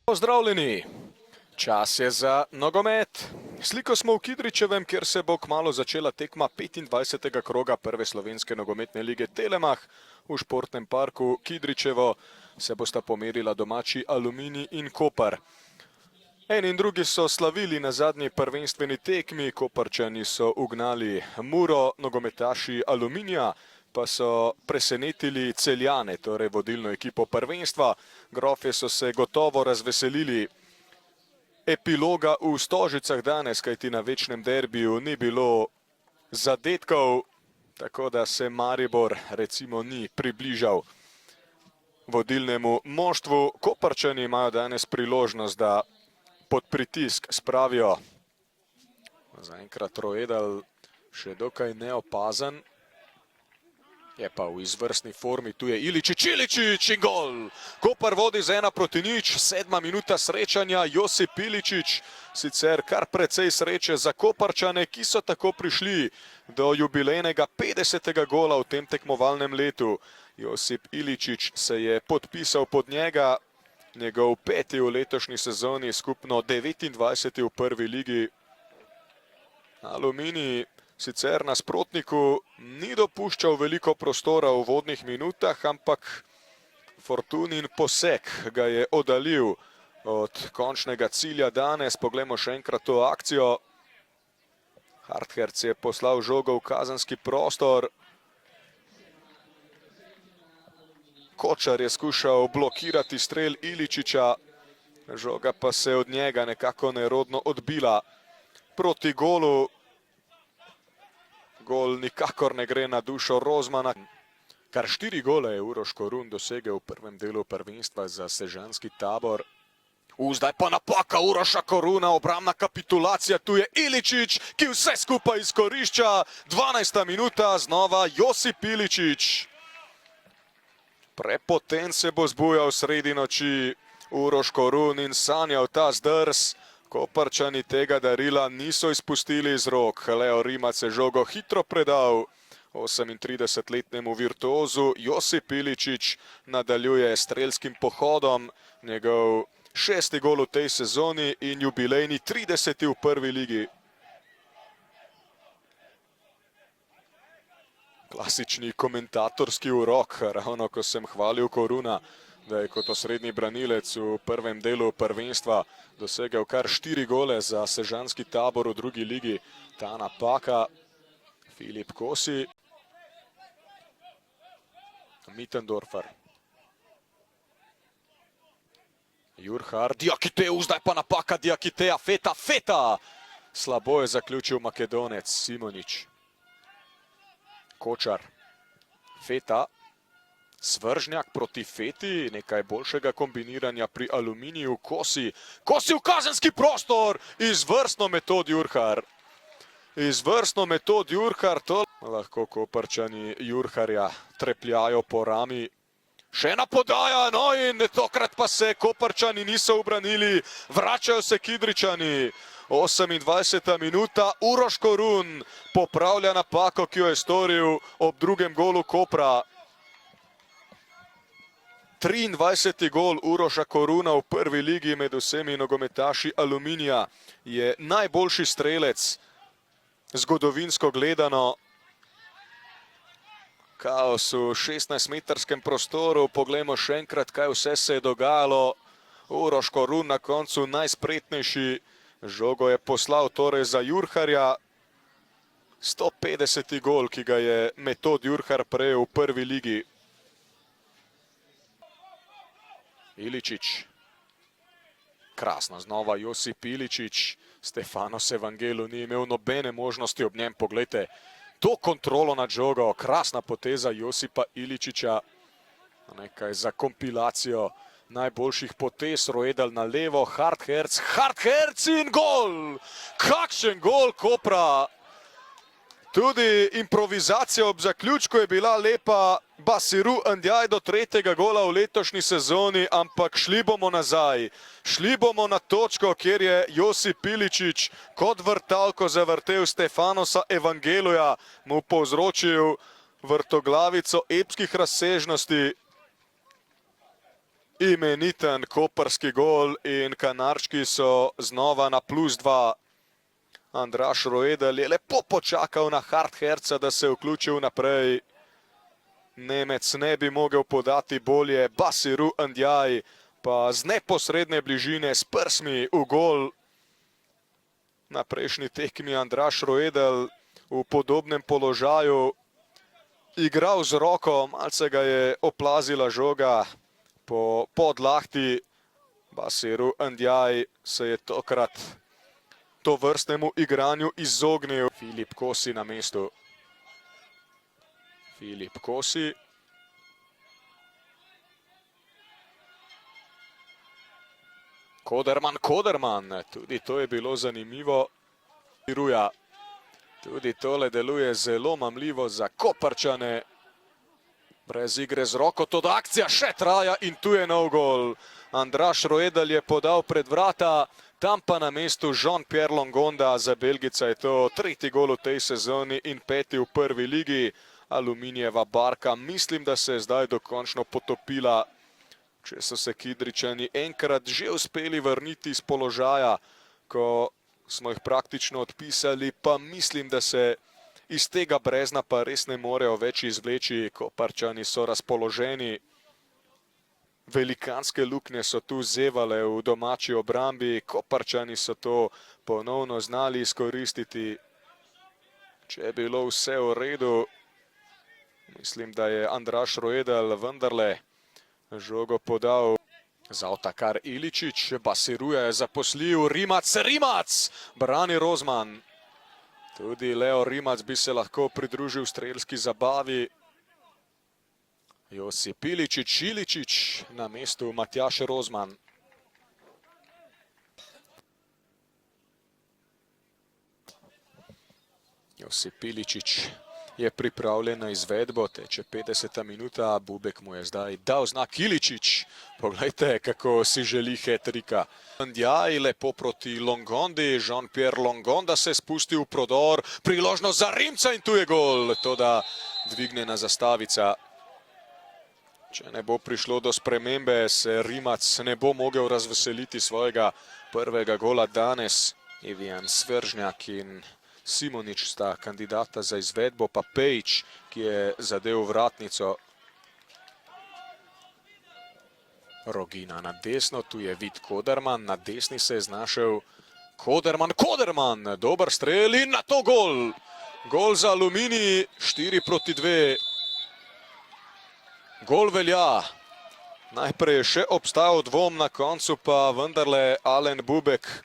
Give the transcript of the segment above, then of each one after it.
Pozdravljeni! Čas je za nogomet. Sliko smo v Kidričevem, kjer se bo kmalu začela tekma 25. kroga prve slovenske nogometne lige Telemach. V športnem parku Kidričevo se bosta pomerila domači Aluminij in Koper. Eni in drugi so slavili na zadnji prvenstveni tekmi, Koprčani so ugnali Muro, nogometaši Aluminija pa so presenetili Celjane, torej vodilno ekipo prvenstva. Grofje so se gotovo razveselili epiloga v Stožicah danes, kajti na večnem derbiju ni bilo zadetkov, tako da se Maribor recimo ni približal vodilnemu moštvu. Koprčani imajo danes priložnost, da pod pritisk spravijo. Zaenkrat Roedel še dokaj neopazen. Je pa v izvrstni formi, tu je Iličić in gol! Koper vodi z 1:0, 7. minuta srečanja, Josip Iličić, sicer kar precej sreče za Koprčane, ki so tako prišli do jubilejnega 50. gola v tem tekmovalnem letu. Josip Iličić se je podpisal pod njega, njegov 5. v letošnji sezoni, skupno 29. v prvi ligi. Aluminij sicer nasprotniku ni dopuščal veliko prostora v uvodnih minutah, ampak Fortunin poseg ga je oddaljil od končnega cilja danes. Poglejmo še enkrat to akcijo. Hartherz je poslal žogo v kazenski prostor. Kočar je skušal blokirati strel Iličića, žoga pa se od njega nekako nerodno odbila proti golu. Gol nikakor ne gre na dušo Rozmana. Kar 4 gole je Uroš Korun dosegel v prvem delu prvenstva za sežanski tabor. Zdaj pa napaka Uroša Koruna, obrambna kapitulacija, tu je Iličić, ki vse skupaj izkorišča. 12. minuta, znova Josip Iličić. Prepoten se bo zbujal sredi noči Uroš Korun in sanjal ta zdrs. Koprčani tega darila niso izpustili iz rok. Leo Rimac je žogo hitro predal 38-letnemu virtuozu. Josip Iličić nadaljuje s strelskim pohodom. Njegov 6. gol v tej sezoni in jubilejni 30. v prvi ligi. Klasični komentatorski urok, ravno ko sem hvalil Koruna, da je kot osrednji branilec v prvem delu prvenstva dosegel kar 4 gole za sežanski tabor v drugi ligi. Ta napaka, Filip Kosi, Mittendorfer, Jurhar, Diakite, zdaj pa napaka Diakiteja, Feta! Slabo je zaključil Makedonec, Simonić. Kočar, Feta, Svržnjak proti Feti, nekaj boljšega kombiniranja pri Aluminiju, Kosi v kazenski prostor, izvrstno Metod Jurhar. Izvrstno Metod Jurhar, to lahko Koprčani Jurharja trepljajo po rami. Še ena podaja, no in tokrat pa se Koprčani niso ubranili, vračajo se Kidričani. 28. minuta, Uroš Korun popravlja napako, ki jo je storil ob drugem golu Kopra. 23. gol Uroša Koruna v prvi ligi med vsemi nogometaši Aluminija. Je najboljši strelec, zgodovinsko gledano. Kaos v 16-metrskem prostoru. Poglejmo še enkrat, kaj vse se je dogajalo. Uroš Korun na koncu najspretnejši. Žogo je poslal torej za Jurharja. 150. gol, ki ga je Metod Jurhar prejel v prvi ligi. Iličić. Krasno, znova Josip Iličić. Stefanos Evangelu ni imel nobene možnosti ob njem. Poglejte, to kontrolo nad žogo. Krasna poteza Josipa Iličića. Nekaj za kompilacijo najboljših potez. Roedel na levo, Hartherz in gol! Kakšen gol Kopra! Tudi improvizacija ob zaključku je bila lepa. Basiru Ndjaj do 3. gola v letošnji sezoni, ampak šli bomo nazaj. Šli bomo na točko, kjer je Josip Iličić kot vrtalko zavrtel Stefanosa Evangeluja, mu povzročil vrtoglavico epskih razsežnosti. imeniten koprski gol in Kanarčki so znova na +2. Andraž Roedel je lepo počakal na Hartherza, da se je vključil naprej. Nemec ne bi mogel podati bolje, Basiru Ndiaye pa z neposredne bližine s prsmi v gol. Na prejšnji tekmi Andraž Roedel v podobnem položaju igral z roko, malce ga je oplazila žoga po podlahti. Basiru Ndiaye se je tokrat to vrstnemu igranju izognil. Filip Kosi na mestu. Filip Kosi. Koderman, tudi to je bilo zanimivo. Tudi tole deluje zelo mamljivo za Koprčane. Brez igre z roko, toda akcija še traja in tu je nov gol. Andraž Roedel je podal pred vrata, tam pa na mestu Jean-Pierre Longonda. Za Belgica je to 3. gol v tej sezoni in 5. v prvi ligi. Aluminijeva barka, mislim, da se je zdaj dokončno potopila. Če so se Kidričani enkrat že uspeli vrniti iz položaja, ko smo jih praktično odpisali, pa mislim, da se iz tega brezna pa res ne morejo več izvleči. Koprčani so razpoloženi. Velikanske luknje so tu zevale v domači obrambi. Koprčani so to ponovno znali izkoristiti. Če je bilo vse v redu, mislim, da je Andraž Roedel vendarle žogo podal. Zautakar Iličić, Basiruja je zaposlil, Rimac, brani Rozman. Tudi Leo Rimac bi se lahko pridružil strelski zabavi. Josip Iličić na mestu Matjaž Rozman. Josip Iličić je pripravljen na izvedbo, teče 50. minuta, Bubek mu je zdaj dal znak. Iličić, poglejte, kako si želi hat-trika. Ndiaye lepo proti Longondi, Jean-Pierre Longonda se spusti v prodor, priložnost za Rimca in tu je gol, toda dvignjena zastavica. Če ne bo prišlo do spremembe, se Rimac ne bo mogel razveseliti svojega prvega gola danes. Evijan Svržnjak in Simonič sta kandidata za izvedbo, pa Pejić, ki je zadel vratnico. Rogina na desno, tu je Vid Koderman, na desni se je znašel Koderman, dober strel in na to gol. Gol za Aluminij, 4:2. Gol velja. Najprej je še obstajal dvom, na koncu pa vendarle Alen Bubek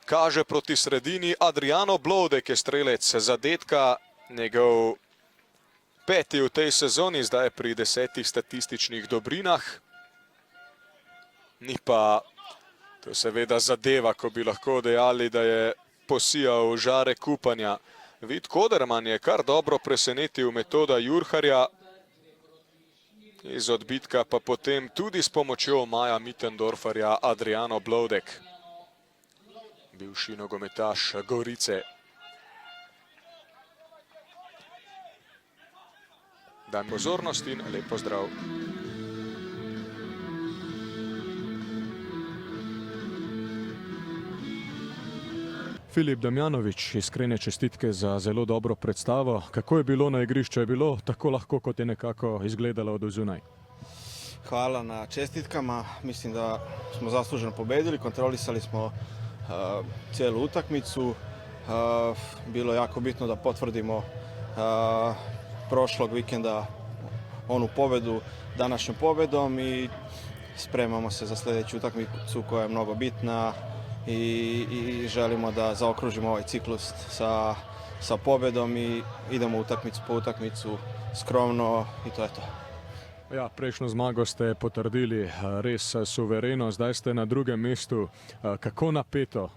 kaže proti sredini. Adriano Blodek je strelec zadetka, njegov 5. v tej sezoni, zdaj pri 10 statističnih dobrinah. Ni pa to seveda zadeva, ko bi lahko dejali, da je posijal žare kupanja. Vid Koderman je kar dobro presenetil Metoda Jurharja. Iz odbitka pa potem tudi s pomočjo Maja Mittendorferja Adriano Blodek, bivši nogometaš Gorice. Dan pozornosti in lep pozdrav. Filip Damjanović, iskrene čestitke za zelo dobro predstavo. Kako je bilo na igrišču? Je bilo tako lahko, kot je nekako izgledalo od zunaj? Hvala na čestitkama. Mislim da smo zasluženo pobedili. Kontrolisali smo cijelu utakmicu. Bilo je jako bitno da potvrdimo prošlog vikenda onu pobedu današnjom pobedom i spremamo se za sljedeću utakmicu koja je mnogo bitna i želimo da zaokružimo ovaj ciklus sa pobedom i idemo utakmicu po utakmicu skromno i to je to. Ja, prejšnjo zmago ste potrdili res suvereno, zdaj ste na drugem mestu. Kako napeto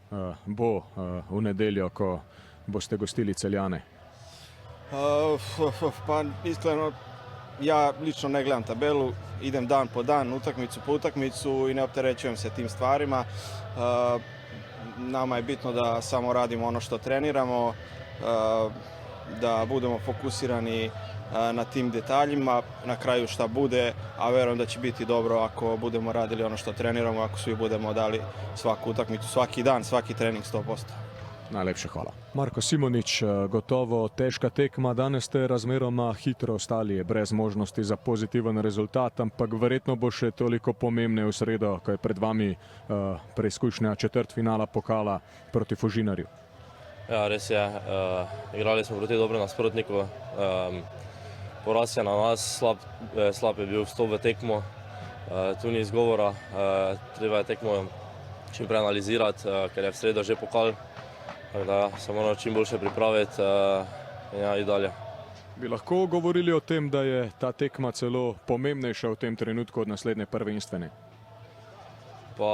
bo v nedeljo, ko boste gostili Celjane? Pa iskreno, ja lično ne gledam tabelu, idem dan po dan, utakmicu po utakmicu i ne opterećujem se tim stvarima. Nama je bitno da samo radimo ono što treniramo, da budemo fokusirani na tim detaljima, na kraju šta bude, a verujem da će biti dobro ako budemo radili ono što treniramo, ako svi budemo dali svaku utakmicu, svaki dan, svaki trening 100%. Najlepša hvala. Marko Simonič, gotovo težka tekma, danes ste razmeroma hitro ostali brez možnosti za pozitiven rezultat, ampak verjetno bo še toliko pomembne v sredo, ko je pred vami preizkušnja četrtfinala pokala proti Fužinarju. Ja, res je. Igrali smo proti dobremu nasprotniku. Poraz je na nas, slab je bil vstop v tekmo. Tu ni izgovora, treba je tekmo čim prej analizirati, ker je v sredo že pokal. Da se moramo čim boljše pripraviti in iti dalje. Bi lahko govorili o tem, da je ta tekma celo pomembnejša v tem trenutku od naslednje prvenstvene? Pa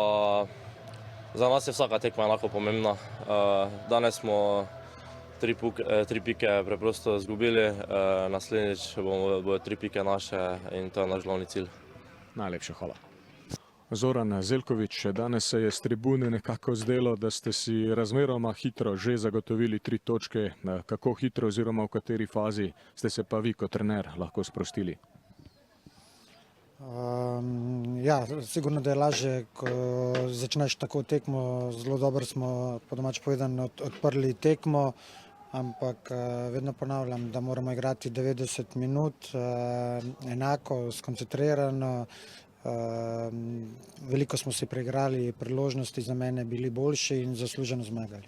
za nas je vsaka tekma enako pomembna. Danes smo tri pike preprosto izgubili, naslednjič bodo 3 pike naše in to je naš glavni cilj. Najlepša hvala. Zoran Zeljković, danes se je s tribune nekako zdelo, da ste si razmeroma hitro že zagotovili 3 točke. Kako hitro oziroma v kateri fazi ste se pa vi kot trener lahko sprostili? Ja, sigurno da je lažje, ko začneš tako tekmo. Zelo dobro smo, po domače povedano, odprli tekmo, ampak vedno ponavljam, da moramo igrati 90 minut, enako, skoncentrirano. Veliko smo si preigrali, priložnosti za mene bili boljši in zasluženo zmagali.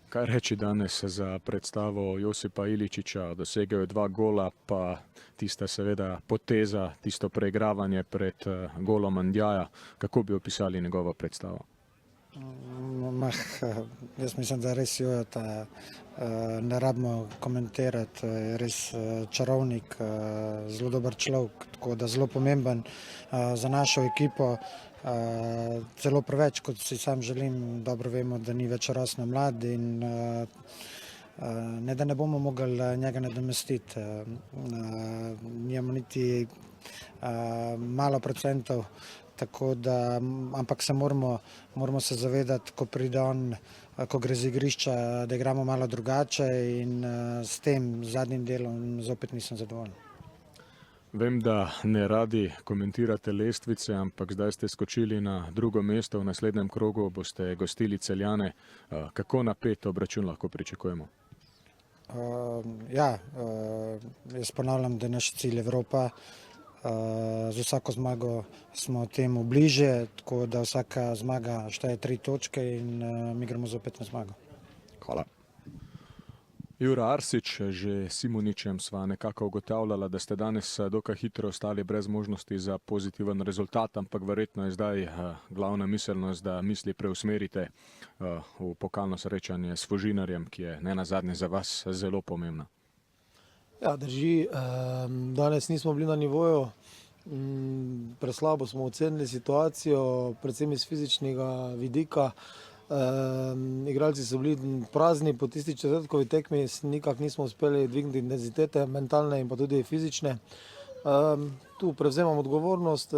Kaj reči danes za predstavo Josipa Iličića? Dosegel je 2 gola, pa tista seveda poteza, tisto preigravanje pred golom Andjaja. Kako bi opisali njegovo predstavo? Jaz mislim, da res Jojota ne rabimo komentirati, je res čarovnik, zelo dober človek, tako da zelo pomemben za našo ekipo, celo preveč, kot si sam želim. Dobro vemo, da ni več rosno mlad in ne da ne bomo mogli njega nadomestiti. Nijemo niti malo procentov, tako da, ampak se moramo se zavedati, ko pride on, ko gre z igrišča, da igramo malo drugače in s tem zadnjim delom zopet nisem zadovoljen. Vem, da ne radi komentirate lestvice, ampak zdaj ste skočili na 2. mesto, v naslednjem krogu boste gostili Celjane. Kako napet obračun lahko pričakujemo? Jaz ponavljam, da je naš cilj Evropa. Z vsako zmago smo temu bliže, tako da vsaka zmaga šteje 3 točke in mi gremo zopet na zmago. Hvala. Jura Arsič, že s Simoničem sva nekako ugotavljala, da ste danes dokaj hitro ostali brez možnosti za pozitiven rezultat, ampak verjetno je zdaj glavna miselnost, da misli preusmerite v pokalno srečanje s Fužinarjem, ki je nenazadnje za vas zelo pomembna. Ja, drži. Danes nismo bili na nivoju, preslabo smo ocenili situacijo, predvsem iz fizičnega vidika. Igralci so bili prazni po tisti četrtkovi tekmi, nikak nismo uspeli dvigniti intenzitete, mentalne in pa tudi fizične. Tu prevzemam odgovornost,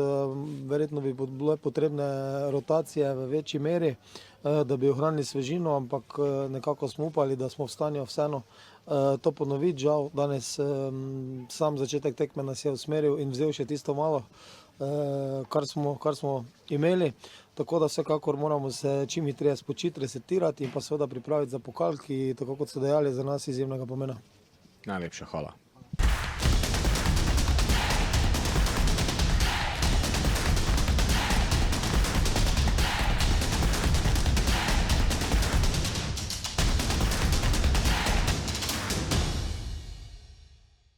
verjetno bi bile potrebne rotacije v večji meri, da bi ohranili svežino, ampak nekako smo upali, da smo v stanju vseeno to ponoviti. Žal, danes sam začetek tekme nas je usmeril in vzel še tisto malo, kar smo imeli. Tako da vsekakor moramo se čim hitreje spočiti, resetirati in pa seveda pripraviti za pokal, ki, tako kot ste dejali, za nas izjemnega pomena. Najlepša hvala.